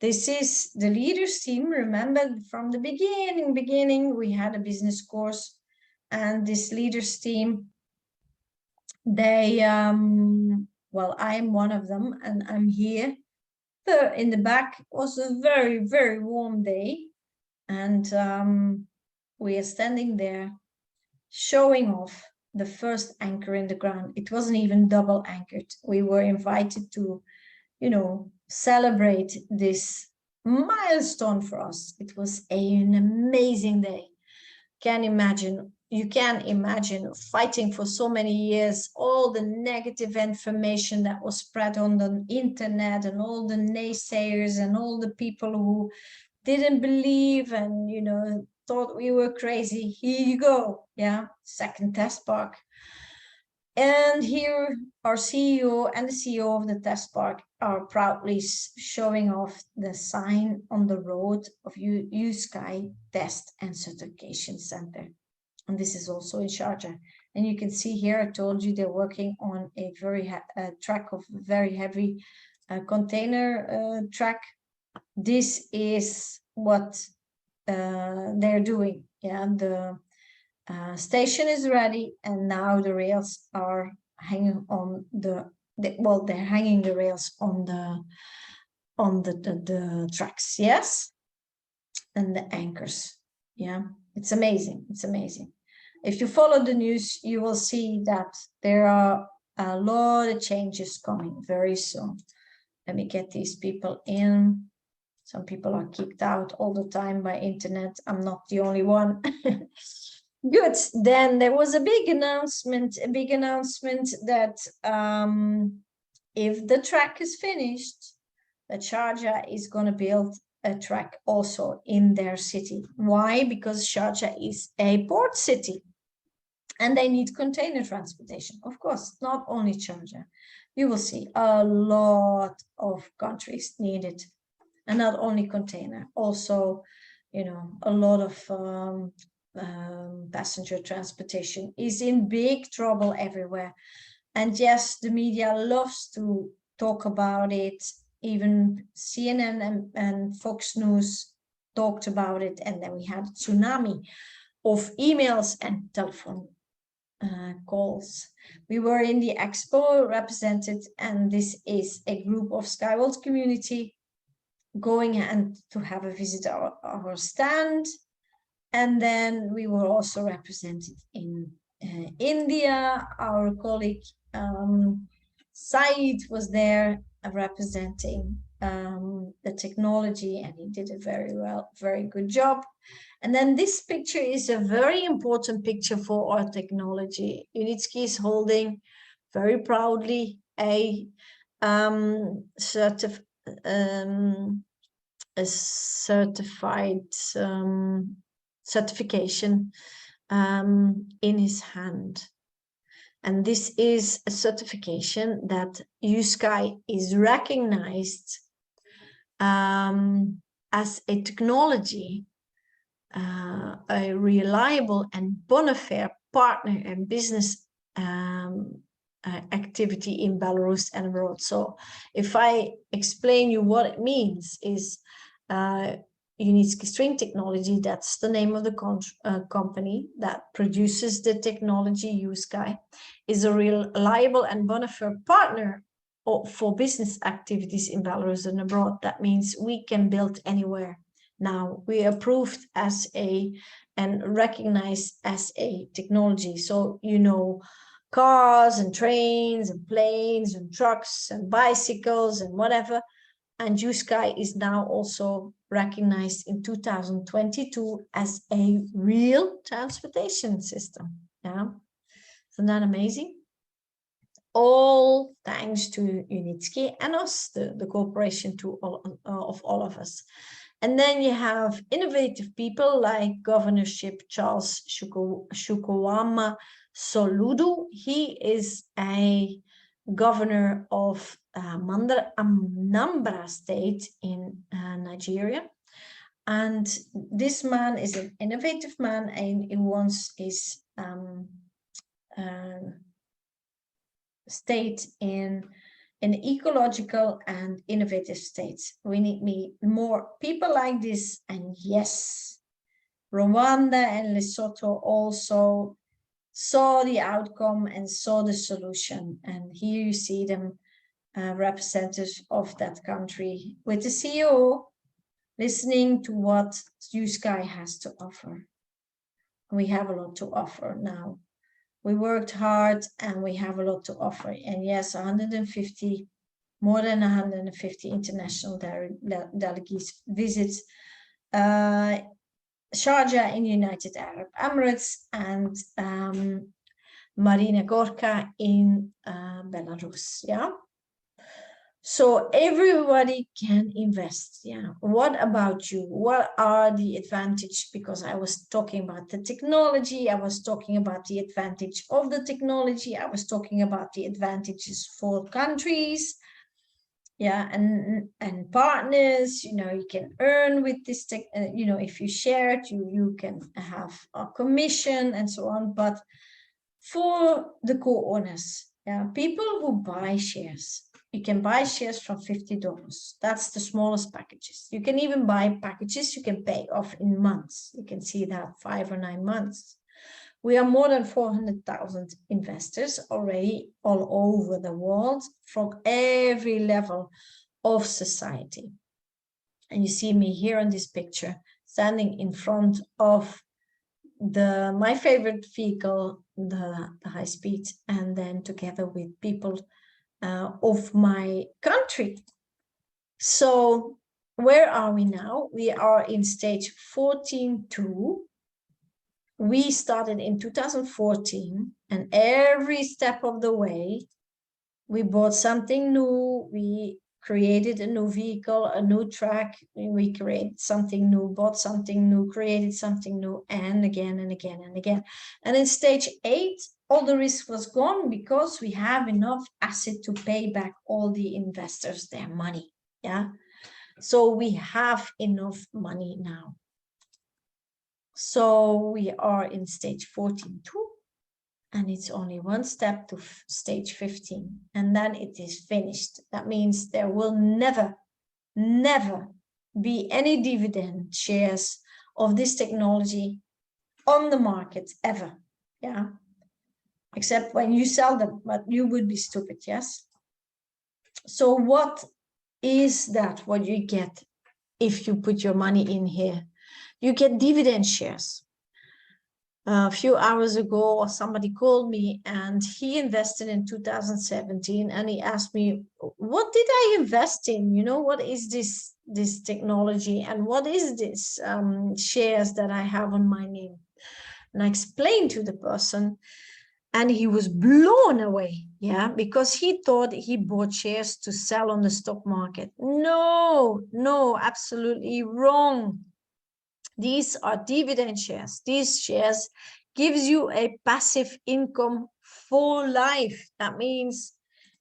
This is the leaders team. Remember from the beginning, we had a business course, and this leaders team, they, well, I'm one of them, and I'm here. In the back was a very, very warm day, and we are standing there showing off the first anchor in the ground. It wasn't even double anchored. We were invited to, you know, celebrate this milestone for us. It was an amazing day. You can imagine fighting for so many years, all the negative information that was spread on the internet, and all the naysayers and all the people who didn't believe and, you know, thought we were crazy. Here you go. Yeah, second test park. And here our CEO and the CEO of the test park are proudly showing off the sign on the road of Unitsky Test and Certification Center. And this is also in Sharjah. And you can see here, I told you they're working on a very track of very heavy container track. This is what they're doing. Yeah, the station is ready, and now the rails are hanging on they're hanging the rails on the tracks. Yes, and the anchors. Yeah, it's amazing. It's amazing. If you follow the news, you will see that there are a lot of changes coming very soon. Let me get these people in. Some people are kicked out all the time by internet. I'm not the only one. Good. Then there was a big announcement that if the track is finished, that Sharjah is going to build a track also in their city. Why? Because Sharjah is a port city, and they need container transportation. Of course, not only Sharjah. You will see a lot of countries need it, and not only container, also, you know, a lot of passenger transportation is in big trouble everywhere. And yes, the media loves to talk about it. Even CNN and Fox News talked about it. And then we had a tsunami of emails and telephone calls. We were in the expo represented, and this is a group of Skyworld community going and to have a visit our stand. And then we were also represented in India. Our colleague Said was there representing the technology, and he did a very good job. And then this picture is a very important picture for our technology. Unitsky is holding very proudly a certified certification in his hand. And this is a certification that Unitsky is recognized as a technology, a reliable and bona fide partner and business activity in Belarus and abroad. So if I explain you what it means, is Unitsky String Technology, that's the name of the company that produces the technology. Unitsky is a reliable and bona fide partner for business activities in Belarus and abroad. That means we can build anywhere. Now we are approved as and recognized as a technology. So, you know, cars and trains and planes and trucks and bicycles and whatever. And Unitsky is now also recognized in 2022 as a real transportation system. Yeah, isn't that amazing? All thanks to Unitsky and us, the cooperation of all of us. And then you have innovative people like Governorship Charles Chukwuama Soludo. He is a governor of Anambra State in Nigeria. And this man is an innovative man, and he wants his state in an ecological and innovative state. We need more people like this. And yes, Rwanda and Lesotho also saw the outcome and saw the solution. And here you see them, representatives of that country with the CEO listening to what Unitsky has to offer. We have a lot to offer now. We worked hard and we have a lot to offer. And yes, more than 150 international delegates visit Sharjah in United Arab Emirates and Marina Gorka in Belarus. Yeah. So everybody can invest. Yeah. What about you? What are the advantages? Because I was talking about the technology. I was talking about the advantage of the technology. I was talking about the advantages for countries. Yeah. And partners, you know, you can earn with this tech, you know, if you share it, you can have a commission and so on. But for the co-owners, yeah, people who buy shares, you can buy shares from $50. That's the smallest packages. You can even buy packages you can pay off in months. You can see that 5 or 9 months. We are more than 400,000 investors already all over the world from every level of society. And you see me here in this picture, standing in front of my favorite vehicle, the high speed, and then together with people of my country. So where are we now? We are in stage 14.2. We started in 2014, and every step of the way, we bought something new. We created a new vehicle, a new track. We created something new, bought something new, created something new, and again and again and again. And in stage 8, all the risk was gone because we have enough asset to pay back all the investors their money. Yeah. So we have enough money now. So we are in stage 14.2, and it's only one step to stage 15, and then it is finished. That means there will never be any dividend shares of this technology on the market ever. Yeah. Except when you sell them, but you would be stupid, yes? So what is that, what you get if you put your money in here? You get dividend shares. A few hours ago, somebody called me and he invested in 2017, and he asked me, what did I invest in? You know, what is this technology, and what is this shares that I have on my name? And I explained to the person, and he was blown away, yeah, because he thought he bought shares to sell on the stock market. No, absolutely wrong. These are dividend shares. These shares gives you a passive income for life. That means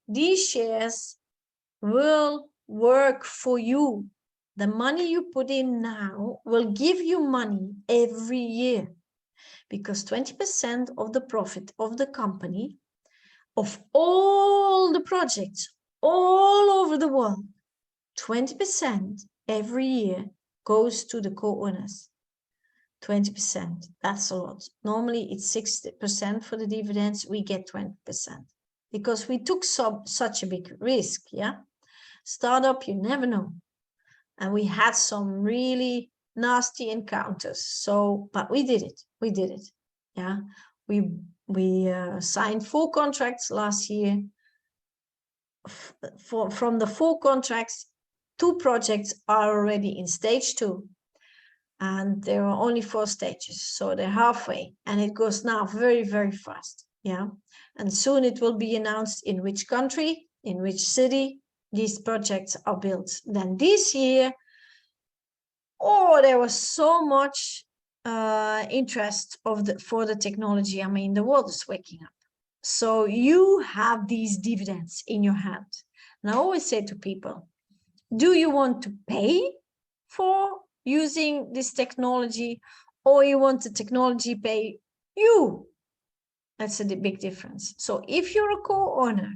these shares will work for you. The money you put in now will give you money every year, because 20% of the profit of the company of all the projects all over the world, 20% every year goes to the co-owners. 20%, that's a lot. Normally it's 60% for the dividends, we get 20% because we took such a big risk, yeah? Startup, you never know. And we had some really nasty encounters. So, but we did it, yeah? We signed 4 contracts last year. From the 4 contracts, 2 projects are already in stage 2. And there are only 4 stages, so they're halfway, and it goes now very, very fast, yeah? And soon it will be announced in which country, in which city these projects are built. Then this year, oh, there was so much interest for the technology. I mean, the world is waking up. So you have these dividends in your hand. And I always say to people, do you want to pay for using this technology, or you want the technology pay you? That's a big difference. So if you're a co-owner,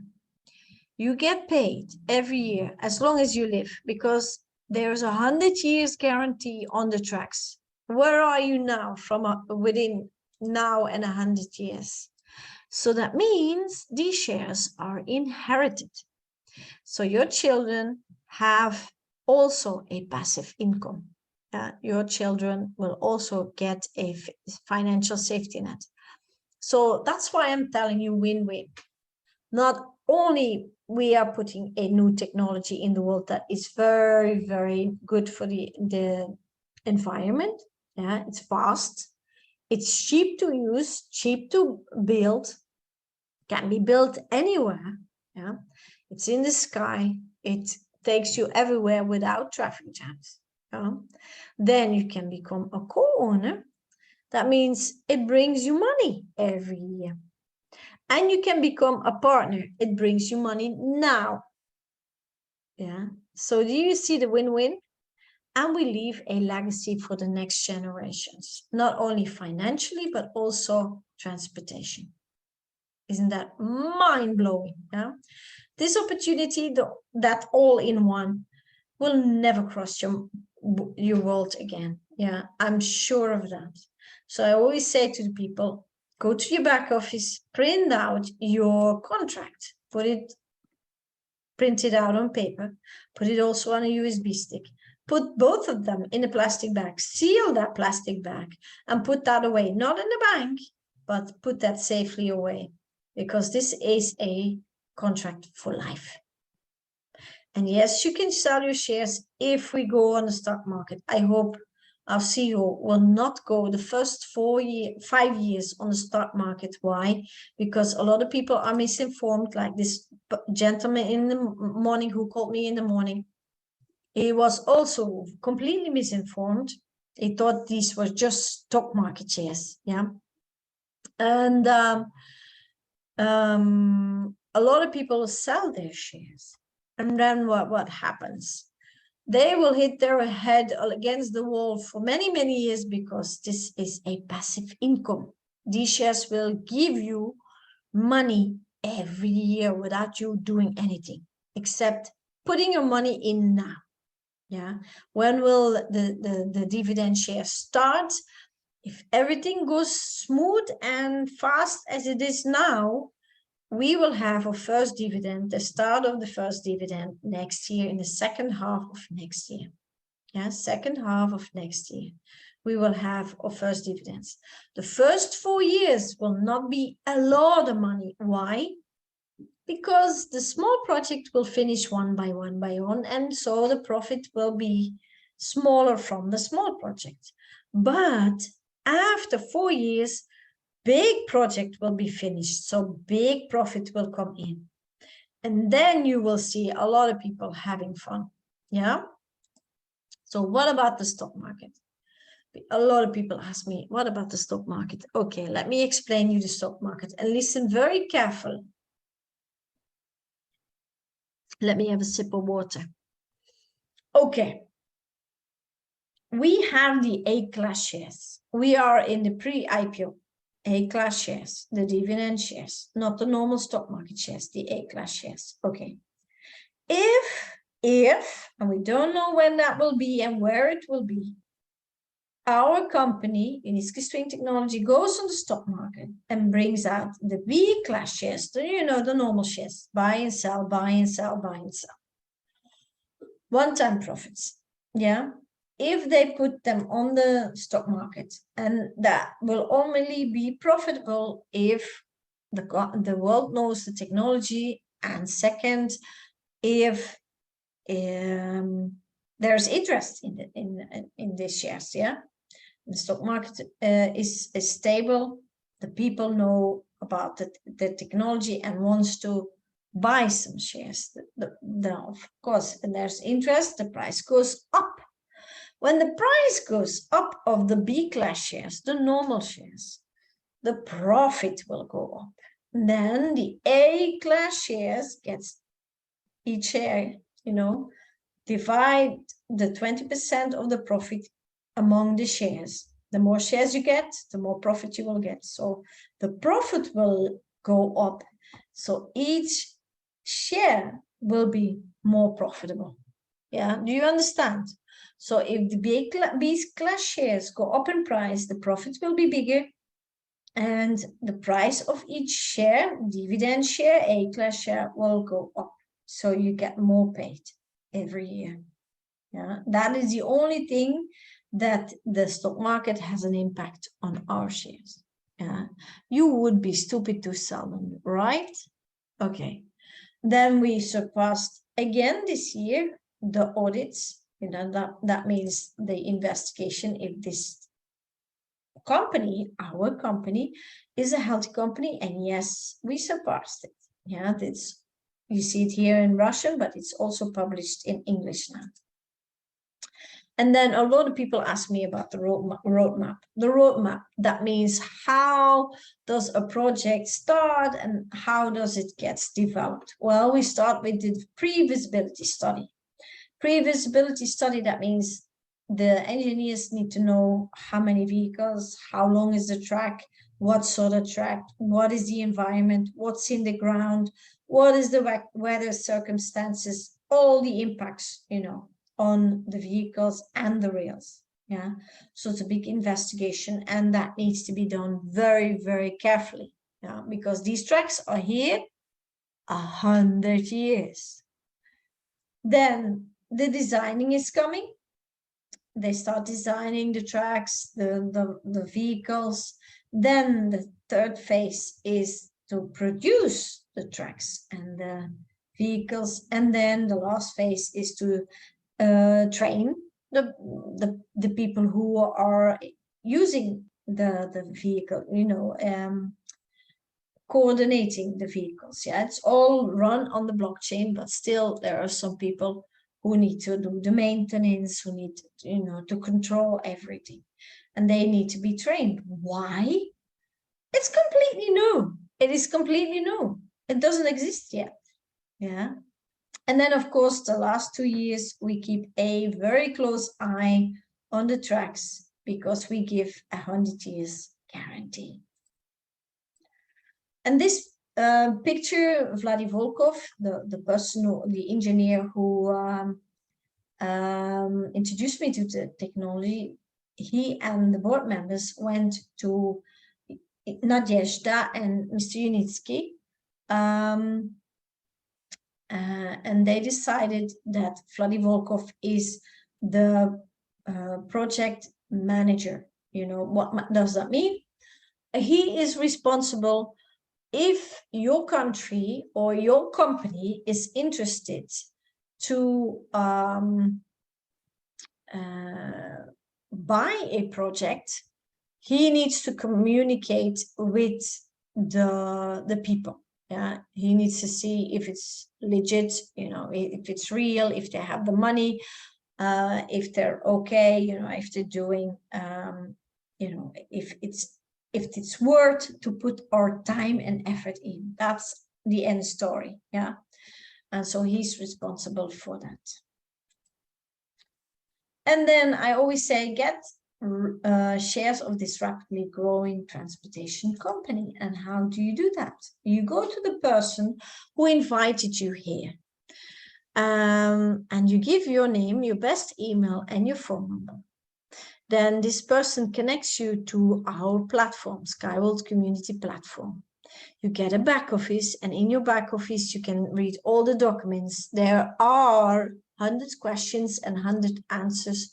you get paid every year as long as you live, because there's 100 years guarantee on the tracks. Where are you now from within now and 100 years? So that means these shares are inherited. So your children have also a passive income. Your children will also get a financial safety net. So that's why I'm telling you win-win. Not only we are putting a new technology in the world that is very, very good for the environment. Yeah, it's fast. It's cheap to use, cheap to build, can be built anywhere. Yeah, it's in the sky. It takes you everywhere without traffic jams. Then you can become a co-owner. That means it brings you money every year. And you can become a partner. It brings you money now. Yeah. So do you see the win-win? And we leave a legacy for the next generations, not only financially, but also transportation. Isn't that mind-blowing? Yeah? This opportunity, that all-in-one, will never cross your world again. Yeah, I'm sure of that. So I always say to the people, go to your back office, print out your contract, print it out on paper, put it also on a USB stick, put both of them in a plastic bag, seal that plastic bag, and put that away, not in the bank, but put that safely away, because this is a contract for life. And yes, you can sell your shares if we go on the stock market. I hope our CEO will not go the first 5 years on the stock market. Why? Because a lot of people are misinformed, like this gentleman in the morning who called me in the morning. He was also completely misinformed. He thought these were just stock market shares. Yeah. And a lot of people sell their shares. And then what happens? They will hit their head against the wall for many, many years, because this is a passive income. These shares will give you money every year without you doing anything except putting your money in now. Yeah. When will the dividend share start? If everything goes smooth and fast as it is now, we will have our first dividend, the start of the first dividend next year, in the second half of next year. Yeah, second half of next year, we will have our first dividends. The first 4 years will not be a lot of money. Why? Because the small project will finish one by one, and so the profit will be smaller from the small project. But after 4 years, big project will be finished, so big profit will come in. And then you will see a lot of people having fun. Yeah. So what about the stock market? A lot of people ask me, what about the stock market? Okay, let me explain you the stock market, and listen very carefully. Let me have a sip of water. Okay. We have the A-class shares. We are in the pre-IPO. A-class shares, the dividend shares, not the normal stock market shares, the A-class shares. Okay. If, and we don't know when that will be and where it will be, our company, Unitsky String Technology, goes on the stock market and brings out the B-class shares, the normal shares, buy and sell, buy and sell, buy and sell. One-time profits, yeah? If they put them on the stock market, and that will only be profitable if the world knows the technology, and second, if there's interest in these shares, yeah? The stock market is stable. The people know about the technology and wants to buy some shares. Of course, and there's interest, the price goes up. When the price goes up of the B-class shares, the normal shares, the profit will go up. Then the A-class shares gets each share, divide the 20% of the profit among the shares. The more shares you get, the more profit you will get. So the profit will go up. So each share will be more profitable. Yeah, do you understand? So if the B-class shares go up in price, the profit will be bigger, and the price of each share, dividend share, A-class share, will go up. So you get more paid every year. Yeah, that is the only thing that the stock market has an impact on our shares. Yeah, you would be stupid to sell them, right? Okay. Then we surpassed again this year the audits. That means the investigation if this company, our company, is a healthy company, and yes, we surpassed it. Yeah, you see it here in Russian, but it's also published in English now. And then a lot of people ask me about the roadmap. The roadmap, that means how does a project start and how does it get developed? Well, we start with the pre-visibility study. Pre-visibility study, that means the engineers need to know how many vehicles, how long is the track, what sort of track, what is the environment, what's in the ground, what is the weather circumstances, all the impacts, on the vehicles and the rails. Yeah, so it's a big investigation, and that needs to be done very, very carefully. Yeah, because these tracks are here 100 years. Then the designing is coming. They start designing the tracks, the vehicles. Then the third phase is to produce the tracks and the vehicles, and then the last phase is to train the people who are using the vehicle, coordinating the vehicles. Yeah, it's all run on the blockchain, but still there are some people who need to do the maintenance, who need to control everything, and they need to be trained. Why? It's completely new. It is completely new. It doesn't exist yet. Yeah. And then, of course, the last 2 years, we keep a very close eye on the tracks because we give 100 years guarantee. And this picture, Vladi Volkov, the engineer who introduced me to the technology, he and the board members went to Nadezhda and Mr. Unitsky, and they decided that Vladi Volkov is the project manager. What does that mean? He is responsible if your country or your company is interested to buy a project. He needs to communicate with the people. Yeah, he needs to see if it's legit, if it's real, if they have the money, if they're okay, if they're doing, if it's worth to put our time and effort in. That's the end story. Yeah, and so he's responsible for that. And then I always say, get shares of this rapidly growing transportation company. And how do you do that? You go to the person who invited you here, and you give your name, your best email, and your phone number. Then this person connects you to our platform, Skyworld Community Platform. You get a back office, and in your back office, you can read all the documents. There are 100 questions and 100 answers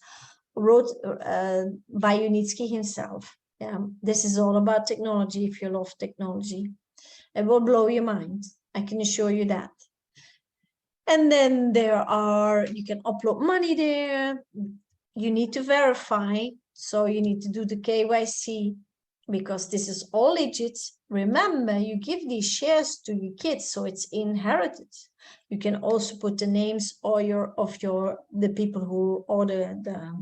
wrote by Unitsky himself. Yeah, this is all about technology. If you love technology, it will blow your mind. I can assure you that. And then you can upload money there. You need to verify. So you need to do the KYC, because this is all legit. Remember, you give these shares to your kids, so it's inherited. You can also put the names of the people who order the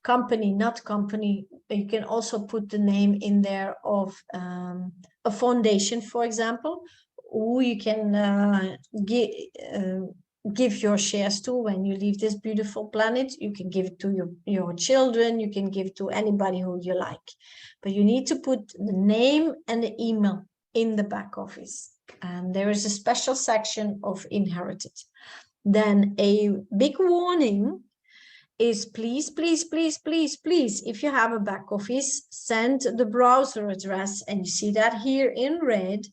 company, not company. You can also put the name in there of a foundation, for example, who you can give your shares to when you leave this beautiful planet. You can give it to your children, you can give it to anybody who you like, but you need to put the name and the email in the back office, and there is a special section of inherited. Then a big warning is please, if you have a back office, send the browser address, and you see that here in red.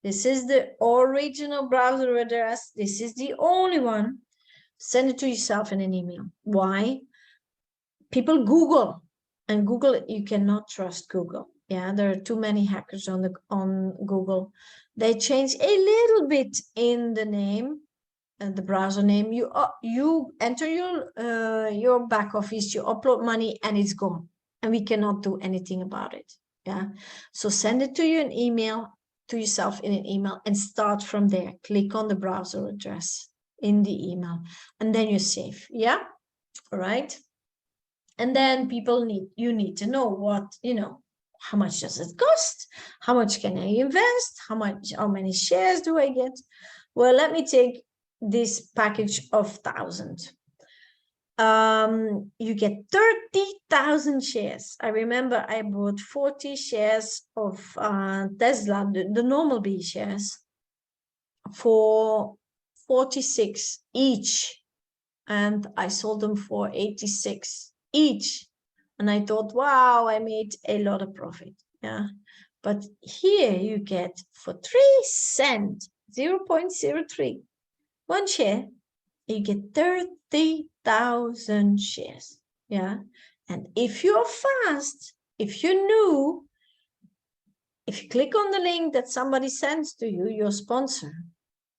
This is the original browser address. This is the only one. Send it to yourself in an email. Why? People Google, and Google, you cannot trust Google. Yeah, there are too many hackers on Google. They change a little bit in the name and the browser name. You enter your back office, you upload money, and it's gone, and we cannot do anything about it. Yeah, so send it to you an email. To yourself in an email, and start from there. Click on the browser address in the email, and then you're safe. Yeah, all right. And then you need to know how much does it cost? How much can I invest? How many shares do I get? Well, let me take this package of 1,000. You get 30,000 shares. I remember I bought 40 shares of Tesla, the normal B shares, for 46 each, and I sold them for 86 each. And I thought, wow, I made a lot of profit. Yeah, but here you get for 3 cents, 0.03, one share, you get 30,000 shares. Yeah, and if you're fast, if you click on the link that somebody sends to you, your sponsor,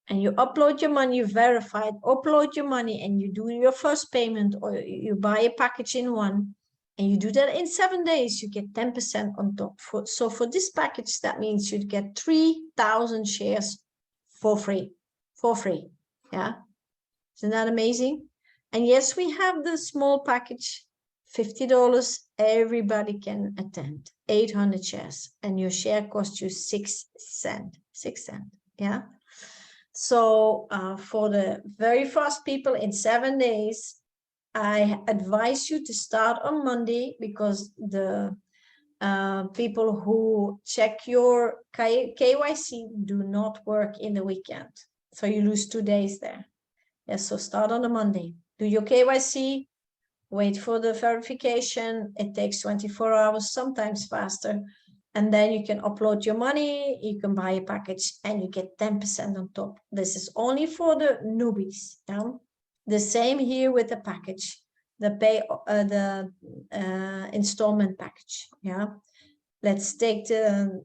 and you upload your money, you verify it, upload your money, and you do your first payment, or you buy a package in one, and you do that in 7 days, you get 10% on top. So for this package, that means you'd get 3,000 shares for free. Yeah, isn't that amazing? And yes, we have the small package, $50. Everybody can attend, 800 shares, and your share costs you 6 cents. Yeah. So for the very first people in 7 days, I advise you to start on Monday, because the people who check your KYC do not work in the weekend. So you lose 2 days there. Yes, so start on a Monday. Do your KYC, wait for the verification. It takes 24 hours, sometimes faster. And then you can upload your money, you can buy a package, and you get 10% on top. This is only for the newbies. Yeah? The same here with the package, the installment package. Yeah, let's take the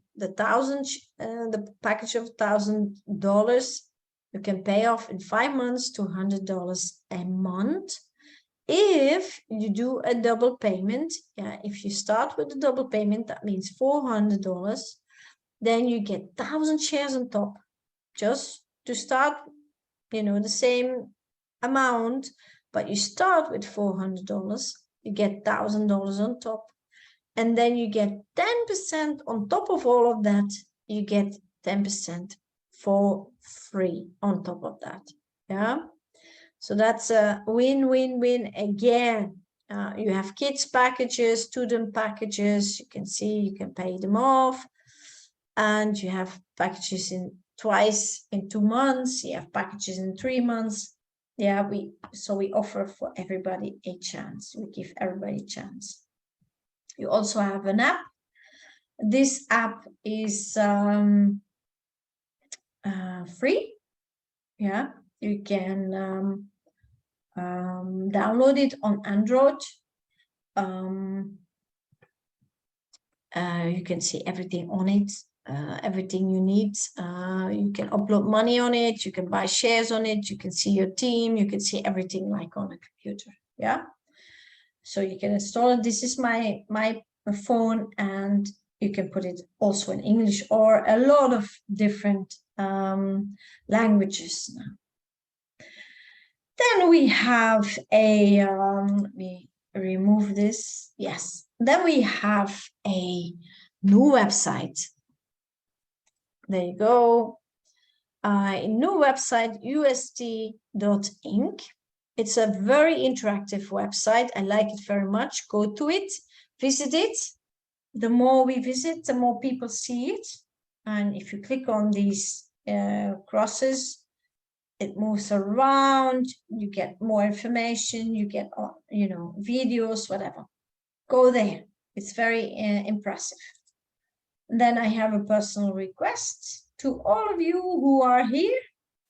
package of $1,000. You can pay off in 5 months, $200 a month. If you do a double payment, yeah, if you start with a double payment, that means $400. Then you get 1,000 shares on top, just to start, the same amount, but you start with $400, you get $1,000 on top, and then you get 10% on top of all of that. You get 10% for free on top of that. Yeah. So that's a win-win-win again. You have kids packages, student packages. You can see you can pay them off, and you have packages in twice in 2 months. You have packages in 3 months. Yeah, we offer for everybody a chance. We give everybody a chance. You also have an app. This app is free. Yeah, you can download it on Android. You can see everything on it, everything you need. You can upload money on it. You can buy shares on it. You can see your team. You can see everything like on a computer. Yeah. So you can install it. This is my phone, and you can put it also in English or a lot of different languages now. Then we have a, let me remove this. Yes. Then we have a new website. There you go. A new website, ust.inc. It's a very interactive website. I like it very much. Go to it, visit it. The more we visit, the more people see it. And if you click on these crosses, it moves around. You get more information. You get, videos, whatever. Go there. It's very impressive. Then I have a personal request to all of you who are here.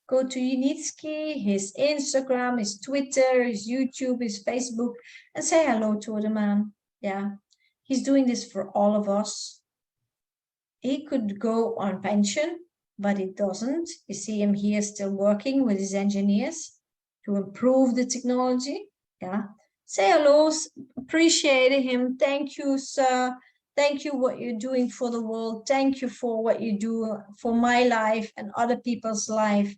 Go to Unitsky, his Instagram, his Twitter, his YouTube, his Facebook, and say hello to the man. Yeah, he's doing this for all of us. He could go on pension, but it doesn't. You see him here still working with his engineers to improve the technology. Yeah, say hello, appreciate him. Thank you, sir. Thank you what you're doing for the world. Thank you for what you do for my life and other people's life.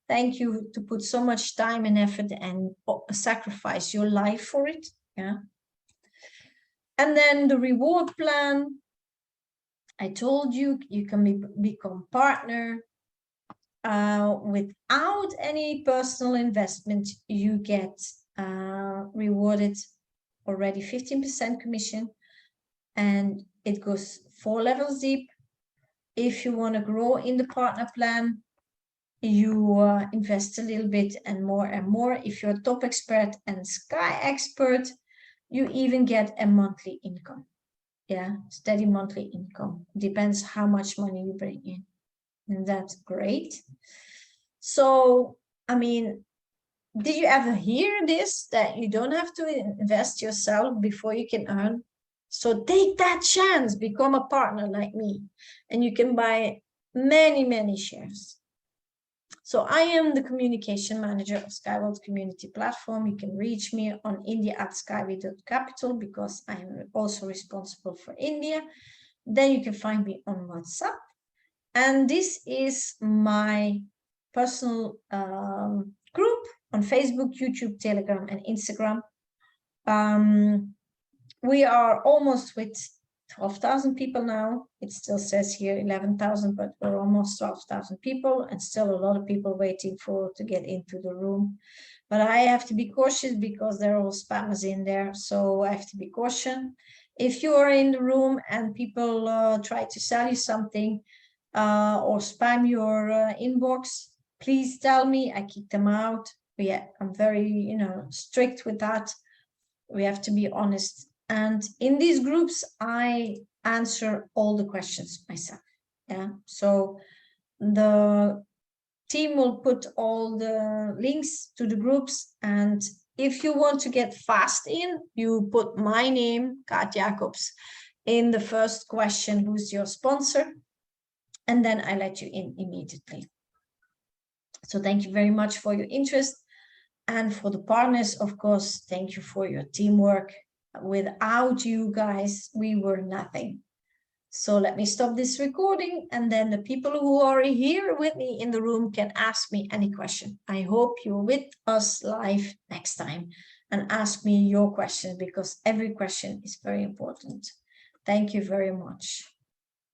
Thank you to put so much time and effort and sacrifice your life for it. Yeah. And then the reward plan. I told you, you can become partner. Without any personal investment, you get rewarded already 15% commission. And it goes 4 levels deep. If you want to grow in the partner plan, you invest a little bit and more and more. If you're a top expert and sky expert, you even get a monthly income. Yeah, steady monthly income. Depends how much money you bring in. And that's great. So, I mean, did you ever hear this, that you don't have to invest yourself before you can earn? So take that chance, become a partner like me, and you can buy many, many shares. So I am the communication manager of Skyworld Community Platform. You can reach me on india@skyway.capital because I am also responsible for India. Then you can find me on WhatsApp. And this is my personal group on Facebook, YouTube, Telegram, and Instagram. We are almost with 12,000 people now. It still says here 11,000, but we're almost 12,000 people, and still a lot of people waiting to get into the room. But I have to be cautious because there are all spammers in there, so I have to be cautious. If you are in the room and people try to sell you something or spam your inbox, please tell me. I kick them out. Yeah, I'm very, strict with that. We have to be honest. And in these groups, I answer all the questions myself. Yeah. So the team will put all the links to the groups. And if you want to get fast in, you put my name, Kaat Jacobs, in the first question, who's your sponsor? And then I let you in immediately. So thank you very much for your interest. And for the partners, of course, thank you for your teamwork. Without you guys, we were nothing. So let me stop this recording, and then the people who are here with me in the room can ask me any question. I hope you're with us live next time and ask me your questions, because every question is very important. Thank you very much.